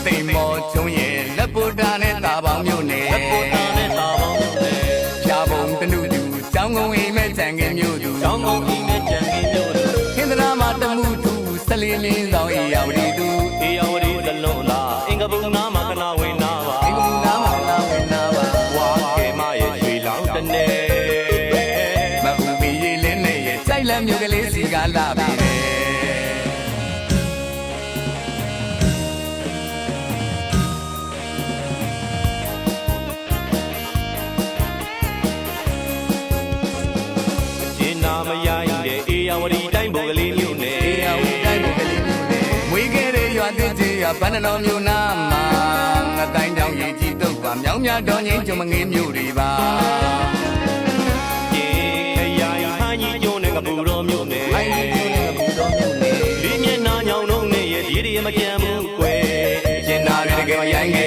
သိမ်မော်ကျုံရဲ့လက်ပိုတာနဲ့တာပေါင်းမြို့နယ်ဖြာပုံတနုတူကျောင်းကုန်အိမ်မဲ့ကြံကင်းမြို့သူဟင်္ဒရာမှာတမှုသူဆလင်းလင်းဆောင်အေယာဝတီသူဇလုံးလားအင်္ဂပုနာမကနာဝိနာပါအင်္ဂပုနာမကနာဝိနာပါဝါကေမရဲ့ရွှေလောင်းတနေမဟုတ်မီရေးလင်းနဲ့ရဲ့ကြိုက်လက်မြို့ကလေးစီကလာပြီလေမရရင်တဲ့အေယာဝတီတိုင်းဘုတ်ကလေးမြို့နယ်အေယာဝတီတိုင်းဘုတ်ကလေးမြို့နယ်မွေးခဲ့တဲ့ရွာသစ်ကြီးရဘန္နတော်မြို့နာမှာငတိုင်းတောင်ရည်ကြီးတုတ်ပါမြောင်းမြတော်ငင်းကျုံမငင်းမြို့တွေပါရေခရိုင်ဟန်ကြီးကျုံနဲ့ကပူတော်မြို့နယ်ဟန်ကြီးကျုံနဲ့ကပူတော်မြို့နယ်ဒီမျက်နှာညောင်လုံးနဲ့ရဲ့ဒီမကြံဘူးကွယ်ရှင်နာတွေတကယ်ရိုင်းခဲ့